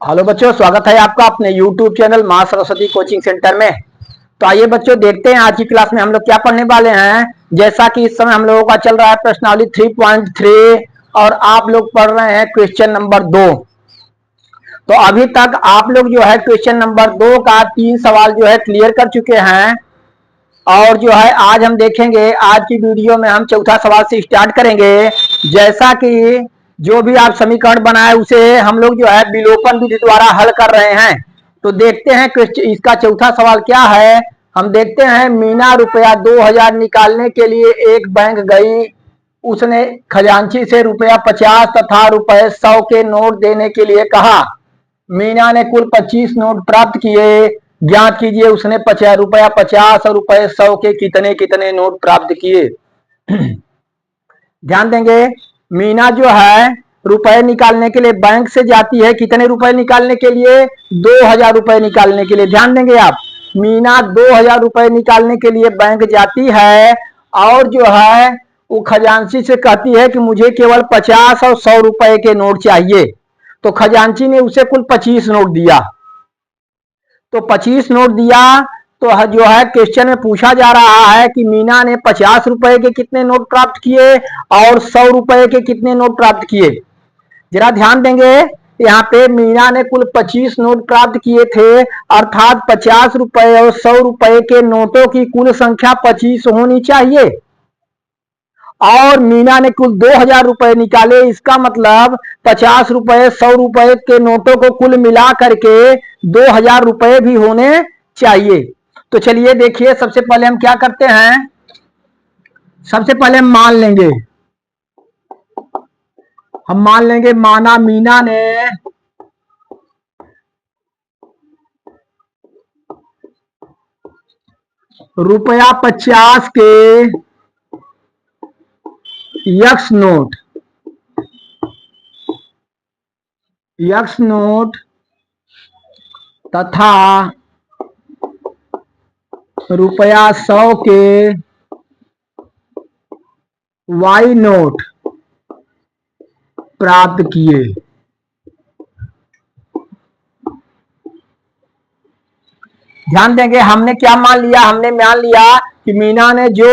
Hello बच्चों, स्वागत है आपका अपने YouTube चैनल मां सरस्वती कोचिंग सेंटर में। तो आइए बच्चों, देखते हैं आज की क्लास में हम लोग क्या पढ़ने वाले हैं। जैसा कि इस समय हम लोगों का चल रहा है प्रश्नावली 3.3 और आप लोग पढ़ रहे हैं क्वेश्चन नंबर 2। तो अभी तक आप लोग जो है क्वेश्चन नंबर 2 का 3 सवाल जो है क्लियर कर चुके हैं। और जो है आज हम देखेंगे, आज की वीडियो में हम चौथा सवाल से स्टार्ट करेंगे। जैसा कि जो भी आप समीकरण बनाए उसे हम लोग जो है विलोपन विधि द्वारा हल कर रहे हैं। तो देखते हैं इसका चौथा सवाल क्या है। हम देखते हैं, मीना रुपया 2000 निकालने के लिए एक बैंक गई। उसने खजांची से रुपया 50 तथा रुपए 100 के नोट देने के लिए कहा। मीना ने कुल 25 नोट प्राप्त किए। ज्ञात कीजिए उसने रुपया 50 और रुपए 100 के कितने कितने नोट प्राप्त किए। ध्यान देंगे, मीना जो है रुपए निकालने के लिए बैंक से जाती है। कितने रुपए निकालने के लिए? 2000 रुपए निकालने के लिए। ध्यान देंगे आप, मीना 2000 रुपए निकालने के लिए बैंक जाती है और जो है वो खजांची से कहती है कि मुझे केवल 50 और 100 रुपए के नोट चाहिए। तो खजांची ने उसे कुल 25 नोट दिया। तो 25 नोट दिया तो जो है क्वेश्चन में पूछा जा रहा है कि मीना ने 50 रुपए के कितने नोट प्राप्त किए और 100 रुपए के कितने नोट प्राप्त किए। जरा ध्यान देंगे, यहाँ पे मीना ने कुल 25 नोट प्राप्त किए थे, अर्थात 50 रुपए और 100 रुपए के नोटों की कुल संख्या 25 होनी चाहिए। और मीना ने कुल 2000 रुपए निकाले। इसका मतलब 50 रुपए 100 रुपए के नोटों को कुल मिला करके 2000 रुपए भी होने चाहिए। तो चलिए देखिए, सबसे पहले हम क्या करते हैं, सबसे पहले हम मान लेंगे माना मीना ने रुपया 50 के यक्स नोट तथा रुपया 100 के वाई नोट प्राप्त किए। ध्यान देंगे, हमने क्या मान लिया, हमने मान लिया कि मीना ने जो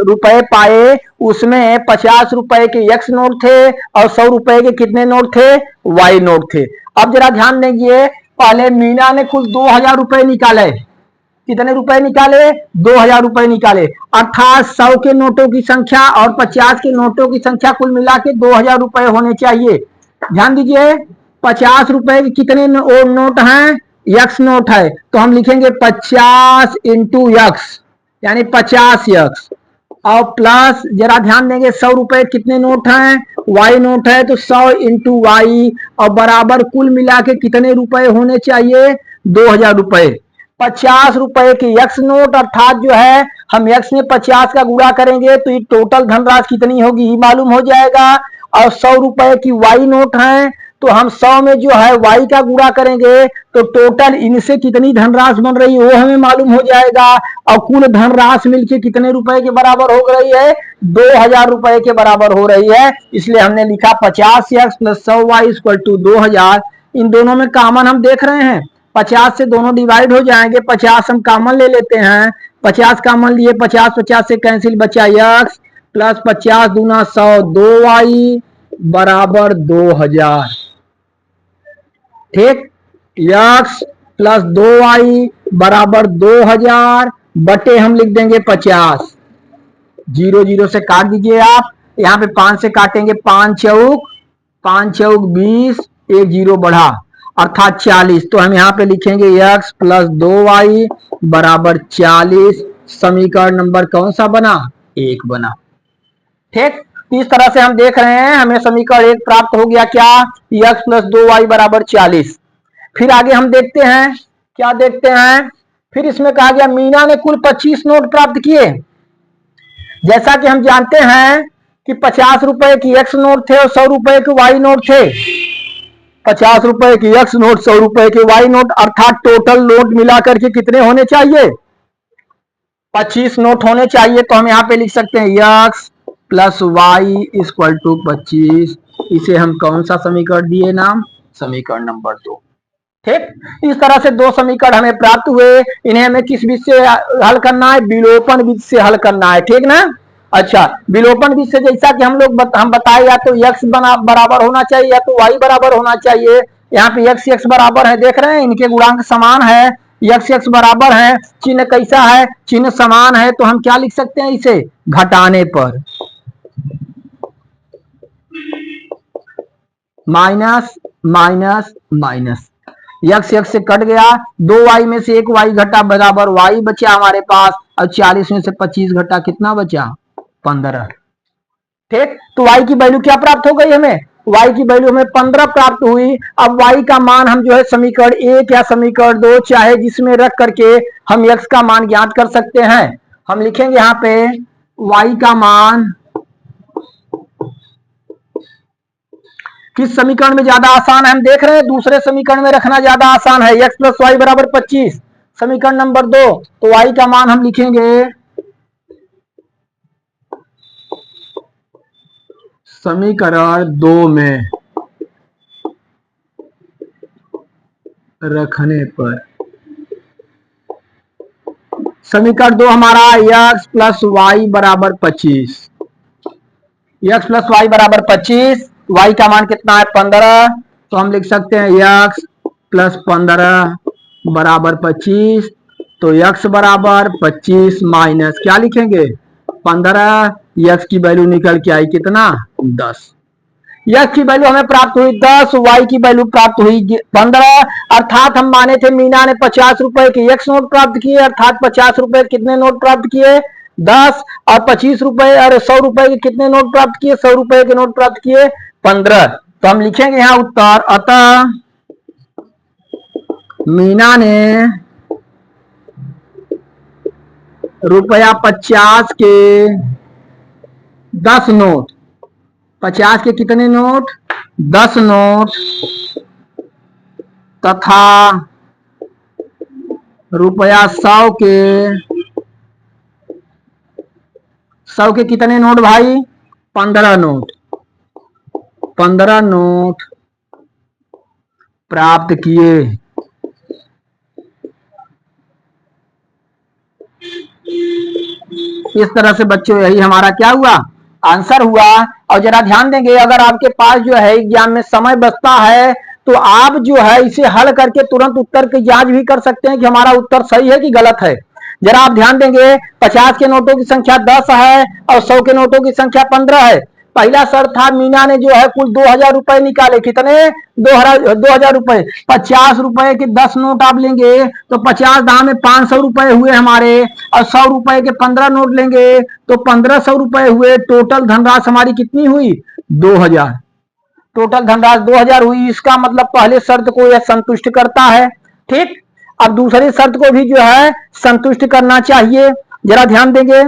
रुपए पाए उसमें 50 रुपए के एक्स नोट थे और 100 रुपए के कितने नोट थे? वाई नोट थे। अब जरा ध्यान देंगे, पहले मीना ने कुल 2000 रुपए निकाले। कितने रुपए निकाले? 2000 रुपए निकाले, अर्थात 100 के नोटों की संख्या और 50 के नोटों की संख्या कुल मिला के 2000 रुपए होने चाहिए। ध्यान दीजिए, 50 रुपए के कितने नोट हैं? यक्स नोट है, तो हम लिखेंगे 50 इंटू यक्स, यानी 50 यक्स। और प्लस जरा ध्यान देंगे, 100 रुपए कितने नोट हैं? वाई नोट है, तो 100 इंटू वाई और बराबर कुल मिला के कितने रुपए होने चाहिए? 2000 रुपए। 50 रुपए के यक्स नोट, अर्थात जो है हम यक्स में 50 का गुणा करेंगे तो ये टोटल धनराशि कितनी होगी ही मालूम हो जाएगा। और 100 रुपए की वाई नोट है, तो हम 100 में जो है वाई का गुणा करेंगे तो टोटल इनसे कितनी धनराशि बन रही है वो हमें मालूम हो जाएगा। और कुल धनराशि मिलके कितने रुपए के बराबर हो रही है? 2000 रुपए के बराबर हो रही है। इसलिए हमने लिखा 50 x plus 100 y equal to 2000। इन दोनों में कॉमन हम देख रहे हैं, 50 से दोनों डिवाइड हो जाएंगे। 50 हम कॉमन ले लेते हैं, 50 कॉमन लिए, 50 50 से कैंसिल, बचा एक्स प्लस 50 दूना 100, 2 वाई बराबर 2000। ठीक, एक्स प्लस 2 वाई बराबर 2000 बटे हम लिख देंगे 50। 0 0 से काट दीजिए आप, यहाँ पे 5 से काटेंगे, 5 चौक 20, एक 0 बढ़ा अर्थात 40। तो हम यहाँ पे लिखेंगे x प्लस 2 वाई बराबर 40। समीकरण नंबर कौन सा बना? 1 बना। ठीक, इस तरह से हम देख रहे हैं, हमें समीकरण 1 प्राप्त हो गया। क्या? x प्लस 2 वाई बराबर 40। फिर आगे हम देखते हैं, क्या देखते हैं, फिर इसमें कहा गया मीना ने कुल 25 नोट प्राप्त किए। जैसा कि हम जानते हैं कि 50 रुपए की एक्स नोट थे और 100 रुपए के वाई नोट थे। 50 रुपए की एक्स नोट, 100 रुपए के वाई नोट, अर्थात टोटल नोट मिलाकर के कितने होने चाहिए? 25 नोट होने चाहिए। तो हम यहाँ पे लिख सकते हैं x plus y equal to 25। इसे हम कौन सा समीकरण दिए नाम? समीकरण नंबर 2। ठीक, इस तरह से दो समीकरण हमें प्राप्त हुए। इन्हें हमें किस विधि से हल करना है? विलोपन विधि से हल करना है, ठीक ना। अच्छा, विलोपन विधि से जैसा कि हम बताए, या तो x बराबर होना चाहिए या तो y बराबर होना चाहिए। यहाँ पे x बराबर है, देख रहे हैं, इनके गुणांक समान है, x बराबर है, चिन्ह कैसा है? चिन्ह समान है, तो हम क्या लिख सकते हैं इसे? घटाने पर माइनस माइनस माइनस, x से कट गया, 2y में से 1y घटा बराबर y बचा हमारे पास, और 40 में से 25 घटा कितना बचा? 15। ठीक, तो y की वैल्यू क्या प्राप्त हो गई हमें? y की वैल्यू हमें 15 प्राप्त हुई। अब y का मान हम जो है समीकरण 1 या समीकरण 2 चाहे जिसमें रख करके हम x का मान ज्ञात कर सकते हैं। हम लिखेंगे यहाँ पे y का मान किस समीकरण में ज्यादा आसान है? हम देख रहे हैं दूसरे समीकरण में रखना ज्यादा आसान है। x प्लस वाई बराबर 25, समीकरण नंबर 2, तो y का मान हम लिखेंगे समीकरण 2 में रखने पर, समीकरण 2 हमारा x प्लस वाई बराबर 25, x प्लस वाई बराबर 25, y का मान कितना है? 15, तो हम लिख सकते हैं x प्लस 15 बराबर 25, तो x बराबर 25 माइनस क्या लिखेंगे? 15, x की वैल्यू निकल के आई कितना? 10। x की वैल्यू हमें प्राप्त हुई 10, y की वैल्यू प्राप्त हुई 15, अर्थात हम माने थे मीना ने 50 रुपए के x नोट प्राप्त किए, अर्थात 50 रुपए कितने नोट प्राप्त किए? 10, और 25 रुपए और 100 रुपए के कितने नोट प्राप्त किए? 100 रुपए के नोट प्राप्त किए 15। तो हम लिखेंगे यहाँ उत्तर, अतः मीना ने रुपया 50 के 10 नोट, 50 के कितने नोट? 10 नोट, तथा रुपया 100 के कितने नोट भाई? 15 नोट, 15 नोट प्राप्त किए। इस तरह से बच्चों यही हमारा क्या हुआ? आंसर हुआ। और जरा ध्यान देंगे, अगर आपके पास जो है एग्जाम में समय बचता है तो आप जो है इसे हल करके तुरंत उत्तर की जांच भी कर सकते हैं कि हमारा उत्तर सही है कि गलत है। जरा आप ध्यान देंगे, 50 के नोटों की संख्या 10 है और 100 के नोटों की संख्या 15 है। पहला शर्त था, मीना ने जो है कुल 2000 रुपए निकाले। कितने? 2000 रुपए। 50 रुपए के 10 नोट आप लेंगे तो 50 दाम में 500 रुपए हुए हमारे, और 100 रुपए के 15 नोट लेंगे तो 1500 रुपए हुए। टोटल धनराशि हमारी कितनी हुई? 2000। टोटल धनराशि 2000 हुई। इसका मतलब पहले शर्त को यह संतुष्ट करता है। ठीक, अब दूसरी शर्त को भी जो है संतुष्ट करना चाहिए। जरा ध्यान देंगे,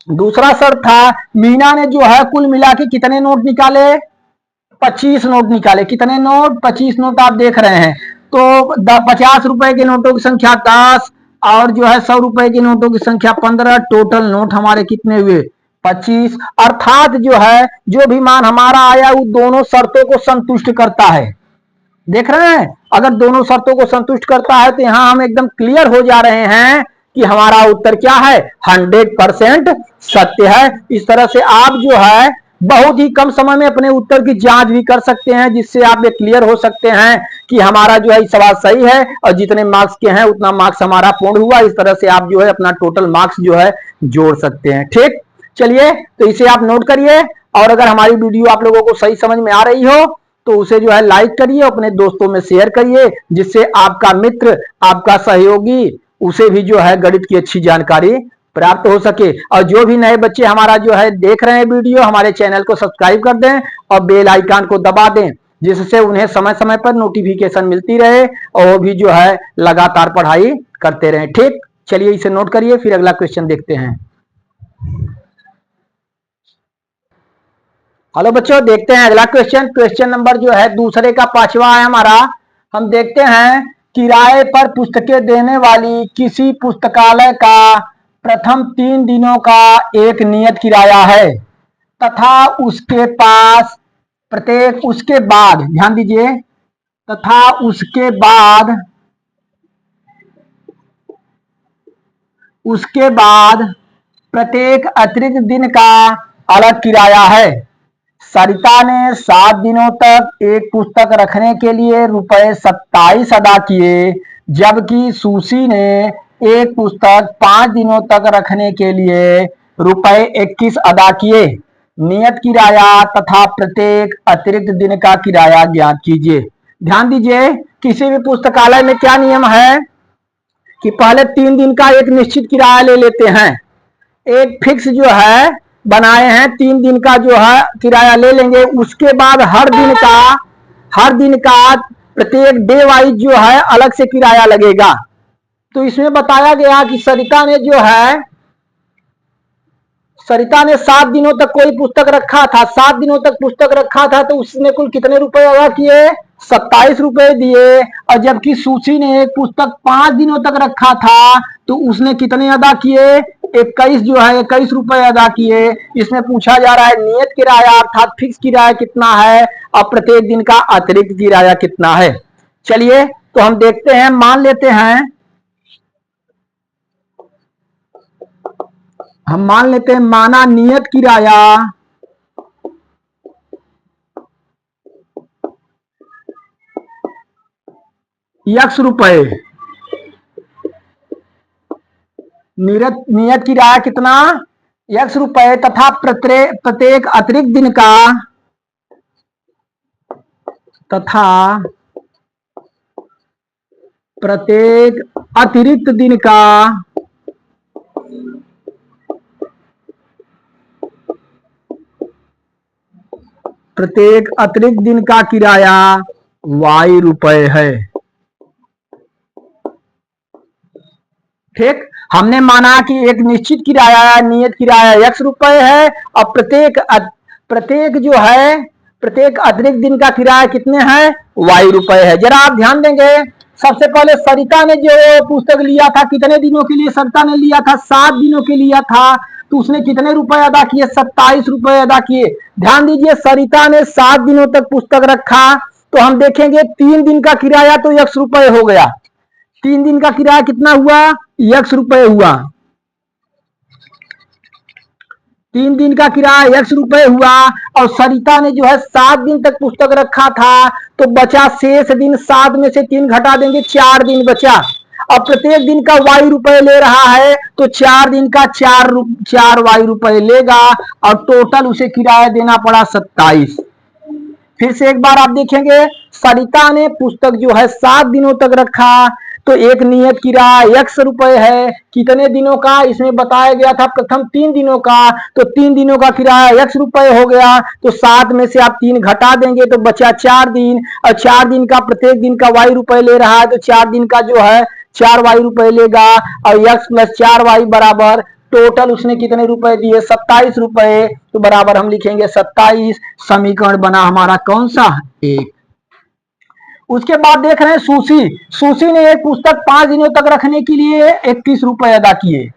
दूसरा शर्त था, मीना ने जो है कुल मिला के कितने नोट निकाले? 25 नोट निकाले। कितने नोट? 25 नोट आप देख रहे हैं। तो 50 रुपए के नोटों की संख्या 10 और जो है 100 रुपए के नोटों की संख्या 15, टोटल नोट हमारे कितने हुए? 25। अर्थात जो है जो भी मान हमारा आया वो दोनों शर्तों को संतुष्ट करता है। देख रहे हैं, अगर दोनों शर्तों को संतुष्ट करता है तो यहां हम एकदम क्लियर हो जा रहे हैं कि हमारा उत्तर क्या है? 100% सत्य है। इस तरह से आप जो है बहुत ही कम समय में अपने उत्तर की जांच भी कर सकते हैं, जिससे आप ये क्लियर हो सकते हैं कि हमारा जो है सवाल सही है और जितने मार्क्स के हैं उतना मार्क्स हमारा पूर्ण हुआ। इस तरह से आप जो है अपना टोटल मार्क्स जो है जोड़ सकते हैं। ठीक, चलिए, तो इसे आप नोट करिए, और अगर हमारी वीडियो आप लोगों को सही समझ में आ रही हो तो उसे जो है लाइक करिए, अपने दोस्तों में शेयर करिए, जिससे आपका मित्र, आपका सहयोगी, उसे भी जो है गणित की अच्छी जानकारी प्राप्त हो सके। और जो भी नए बच्चे हमारा जो है देख रहे हैं वीडियो, हमारे चैनल को सब्सक्राइब कर दें और बेल आइकन को दबा दें, जिससे उन्हें समय समय पर नोटिफिकेशन मिलती रहे और वो भी जो है लगातार पढ़ाई करते रहे। ठीक, चलिए इसे नोट करिए, फिर अगला क्वेश्चन देखते हैं। हेलो बच्चों, देखते हैं अगला क्वेश्चन। क्वेश्चन नंबर जो है दूसरे का 5वां है हमारा। हम देखते हैं, किराए पर पुस्तकें देने वाली किसी पुस्तकालय का प्रथम 3 दिनों का एक नियत किराया है, तथा उसके पास प्रत्येक उसके बाद, ध्यान दीजिए, तथा उसके बाद प्रत्येक अतिरिक्त दिन का अलग किराया है। सरिता ने 7 दिनों तक एक पुस्तक रखने के लिए रुपए 27 अदा किए, जबकि सुशी ने एक पुस्तक 5 दिनों तक रखने के लिए रुपए 21 अदा किए। नियत किराया तथा प्रत्येक अतिरिक्त दिन का किराया ज्ञात कीजिए। ध्यान दीजिए, किसी भी पुस्तकालय में क्या नियम है कि पहले 3 दिन का एक निश्चित किराया ले लेते हैं, एक फिक्स जो है बनाए हैं, 3 दिन का जो है किराया ले लेंगे। उसके बाद हर दिन का प्रत्येक डे वाइज जो है अलग से किराया लगेगा। तो इसमें बताया गया कि सरिता ने 7 दिनों तक कोई पुस्तक रखा था, 7 दिनों तक पुस्तक रखा था, तो उसने कुल कितने रुपए अदा किए? 27 रुपए दिए। और जबकि सुशी ने एक पुस्तक 5 दिनों तक रखा था, तो उसने कितने अदा किए? 21 रुपए अदा किए। इसमें पूछा जा रहा है नियत किराया अर्थात फिक्स किराया कितना है और प्रत्येक दिन का अतिरिक्त किराया कितना है। चलिए तो हम देखते हैं, मान लेते हैं माना नियत किराया x रुपए, नियत किराया कितना? x रुपए तथा प्रत्येक अतिरिक्त दिन का प्रत्येक अतिरिक्त दिन का किराया y रुपए है। ठीक, हमने माना कि एक निश्चित किराया नियत किराया x रुपए है और प्रत्येक अतिरिक्त दिन का किराया कितने हैं? y रुपए है। जरा आप ध्यान देंगे, सबसे पहले सरिता ने जो पुस्तक लिया था कितने दिनों के लिए? सरिता ने लिया था 7 दिनों के लिया था, तो उसने कितने रुपए अदा किए? 27 रुपए अदा किए। ध्यान दीजिए, सरिता ने 7 दिनों तक पुस्तक रखा, तो हम देखेंगे 3 दिन का किराया तो x रुपए हो गया। 3 दिन का किराया कितना हुआ? x रुपए हुआ। 3 दिन का किराया x रुपए हुआ और सरिता ने जो है 7 दिन तक पुस्तक रखा था, तो बचा शेष दिन, 7 में से 3 घटा देंगे, 4 दिन बचा। अब प्रत्येक दिन का y रुपए ले रहा है, तो 4 दिन का 4 y रुपए लेगा और टोटल उसे किराया देना पड़ा 27। फिर से एक बार आप देखेंगे, सरिता ने पुस्तक जो है 7 दिनों तक रखा, तो एक नियत किराया x रुपए है। कितने दिनों का? इसमें बताया गया था प्रथम 3 दिनों का, तो 3 दिनों का किराया x रुपए हो गया। तो 7 में से आप 3 घटा देंगे तो बचा 4 दिन, और 4 दिन का प्रत्येक दिन का y रुपए ले रहा है, तो 4 दिन का जो है 4 y रुपए लेगा और x प्लस 4 y बराबर टोटल उसने कितने रुपए दिए? 27 रुपए। तो बराबर हम लिखेंगे 27। समीकरण बना हमारा कौन सा? 1। उसके बाद देख रहे हैं सुशी ने एक पुस्तक 5 दिनों तक रखने के लिए 21 रुपए अदा किए।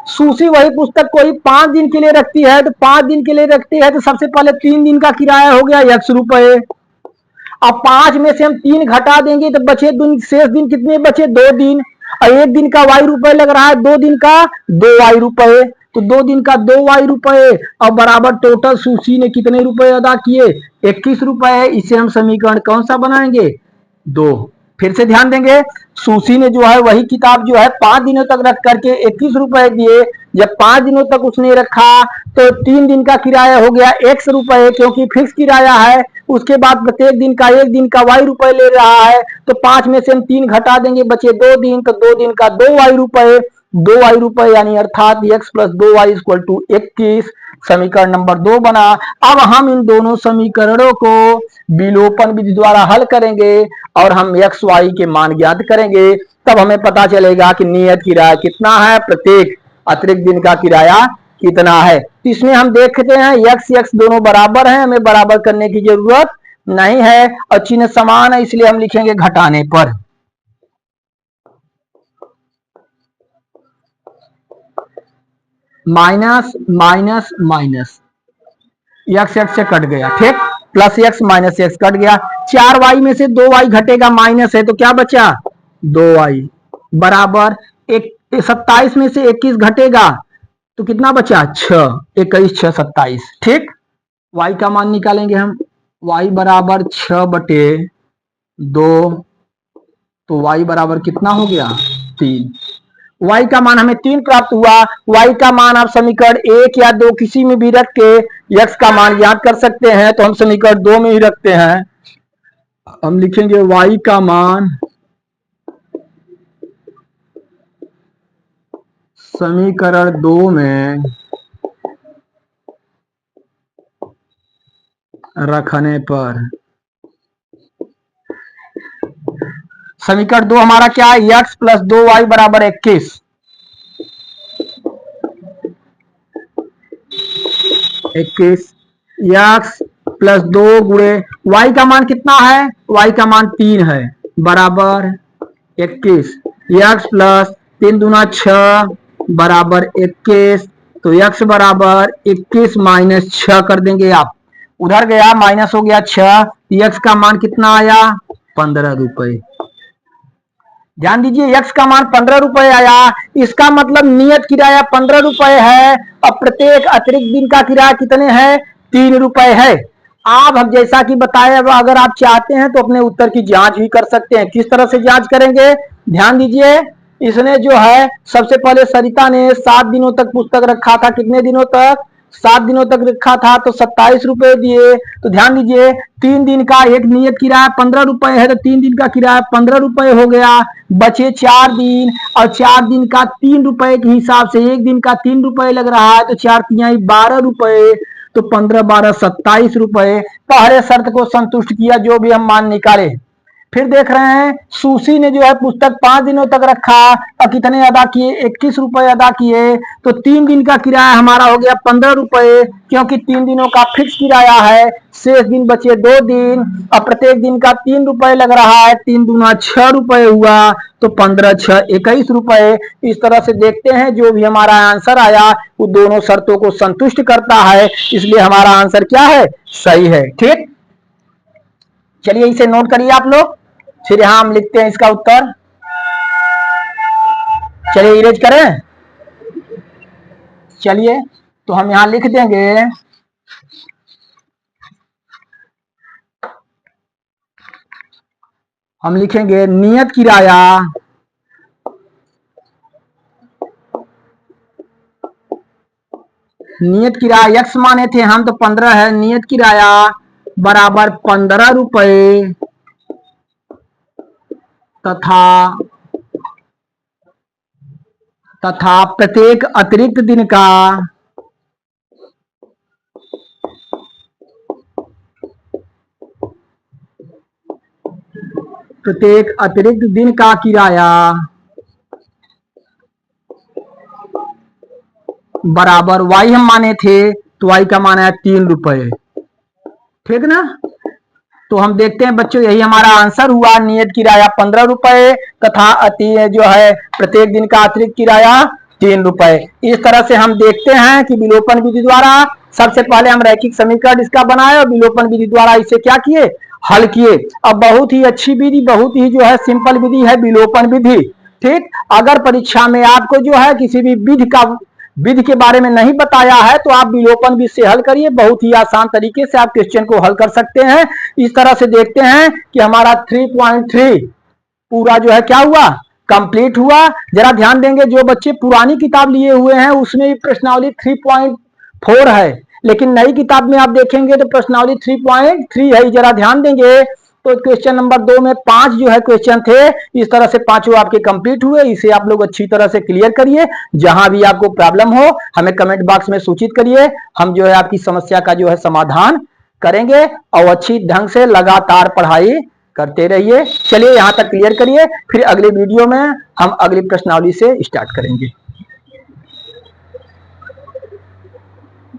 सुशी वही पुस्तक कोई 5 दिन के लिए रखती है, तो 5 दिन के लिए रखती है, तो सबसे पहले 3 दिन का किराया हो गया x रुपए। अब 5 में से हम 3 घटा देंगे तो बचे दिन, शेष दिन कितने बचे? 2 दिन, और 1 दिन का y रुपए लग रहा है, 2 दिन का 2 y रुपए, तो 2 दिन का 2 y रुपए और बराबर टोटल सुशी ने कितने रुपए अदा किए? 21 रुपए। इसे हम समीकरण कौन सा बनाएंगे? 2। फिर से ध्यान देंगे, सुशी ने जो है वही किताब जो है 5 दिनों तक रख करके 21 रुपए दिए। जब 5 दिनों तक उसने रखा तो 3 दिन का किराया हो गया x रुपए, क्योंकि फिक्स किराया है। उसके बाद प्रत्येक दिन का 1 दिन का y रुपए ले रहा है, तो 5 में से हम 3 घटा देंगे, बचे 2 दिन, तो 2 दिन का 2 y रुपए, 2 y रुपए यानी अर्थात x plus 2 y equal to 21। समीकरण नंबर 2 बना। अब हम इन दोनों समीकरणों को विलोपन विधि द्वारा हल करेंगे और हम x y के मान ज्ञात करेंगे, तब हमें पता चलेगा कि नियत किराया कितना है, प्रत्येक अतिरिक्त दिन का किराया कितना है। तो इसमें हम देखते हैं x दोनों बराबर हैं, हमें बराबर करने की जरूरत नहीं है और चिन्ह समान है, इसलिए हम लिखेंगे घटाने पर। माइनस माइनस माइनस, x से कट गया। ठीक, plus x minus x cut गया। 4y में से 2y घटेगा, माइनस है तो क्या बचा 2y बराबर 27 में से 21 घटेगा तो कितना बचा 6, 21 6 27। ठीक, y का मान निकालेंगे हम, y बराबर 6/2 तो y बराबर कितना हो गया 3। y का मान हमें 3 प्राप्त हुआ। y का मान आप समीकरण 1 या 2 किसी में भी रख के x का मान ज्ञात कर सकते हैं, तो हम समीकरण 2 में ही रखते हैं। हम लिखेंगे y का मान समीकरण 2 में रखने पर, समीकरण 2 हमारा क्या है, x प्लस 2y बराबर 21। एक्स प्लस 2 गुणे y का मान कितना है, y का मान 3 है बराबर 21। एक्स प्लस 3 दूना 6 बराबर 21, तो x बराबर 21 माइनस 6 कर देंगे आप, उधर गया माइनस हो गया 6, x का मान कितना आया 15 रुपए। ध्यान दीजिए x का मान 15 रुपए आया, इसका मतलब नियत किराया 15 रुपए है और प्रत्येक अतिरिक्त दिन का किराया कितने हैं 3 रुपए है। आप हम जैसा कि बताया, अगर आप चाहते हैं तो अपने उत्तर की जांच भी कर सकते हैं। किस तरह से जांच करेंगे, ध्यान दीजिए। इसने जो है सबसे पहले सरिता ने 7 दिनों तक पुस्तक रखा था, कितने दिनों तक 7 दिनों तक रखा था, तो 27 रुपए दिए। तो ध्यान दीजिए 3 दिन का एक नियत किराया 15 रुपए है, तो 3 दिन का किराया 15 रुपए हो गया, बचे 4 दिन और 4 दिन का 3 रुपए के हिसाब से एक दिन का 3 रुपए लग रहा है, तो 4 तिहाई 12 रुपए, तो 15 12 27 रुपए। पहले शर्त को संतुष्ट किया, जो भी हम मान निकाले। फिर देख रहे हैं सुशी ने जो है पुस्तक 5 दिनों तक रखा और कितने अदा किए 21 रुपए अदा किए, तो 3 दिन का किराया हमारा हो गया 15 रुपए, क्योंकि 3 दिनों का फिक्स किराया है। शेष दिन बचे 2 दिन और प्रत्येक दिन का 3 रुपए लग रहा है, 3 दूना 6 रुपए हुआ, तो 15 6 21 रुपए। इस तरह से देखते हैं जो भी हमारा आंसर आया वो दोनों शर्तों को संतुष्ट करता है, इसलिए हमारा आंसर क्या है सही है। ठीक, चलिए इसे नोट करिए आप लोग, फिर यहां हम लिखते हैं इसका उत्तर। चलिए इरेज करें, चलिए तो हम यहां लिख देंगे हम लिखेंगे नियत किराया x माने थे हम, तो 15 है, नियत किराया बराबर 15 रुपए तथा प्रत्येक अतिरिक्त दिन का किराया बराबर y हम माने थे, तो y का मान है 3 रुपए। ठीक ना, तो हम देखते हैं बच्चों यही हमारा आंसर हुआ। नियत किराया 15 रुपए तथा जो है प्रत्येक दिन का अतिरिक्त किराया 3 रुपए। इस तरह से हम देखते हैं कि विलोपन विधि द्वारा सबसे पहले हम रैखिक समीकरण इसका बनाए और विलोपन विधि द्वारा इसे क्या किए हल किए। अब बहुत ही अच्छी विधि, बहुत ही जो है सिंपल विधि है विलोपन विधि। ठीक, अगर परीक्षा में आपको जो है किसी भी विधि के बारे में नहीं बताया है तो आप विलोपन विधि से हल करिए, बहुत ही आसान तरीके से आप क्वेश्चन को हल कर सकते हैं। इस तरह से देखते हैं कि हमारा 3.3 पूरा जो है क्या हुआ कंप्लीट हुआ। जरा ध्यान देंगे, जो बच्चे पुरानी किताब लिए हुए हैं उसमें भी प्रश्नावली 3.4 है, लेकिन नई किताब में आप देखेंगे तो प्रश्नावली 3.3 है। जरा ध्यान देंगे तो क्वेश्चन नंबर 2 में 5 जो है क्वेश्चन थे, इस तरह से 5 आपके कंप्लीट हुए। इसे आप लोग अच्छी तरह से क्लियर करिए। जहां भी आपको प्रॉब्लम हो हमें कमेंट बॉक्स में सूचित करिए, हम जो है आपकी समस्या का जो है समाधान करेंगे और अच्छी ढंग से लगातार पढ़ाई करते रहिए। चलिए यहां तक क्लियर करिए, फिर अगले वीडियो में हम अगली प्रश्नावली से स्टार्ट करेंगे।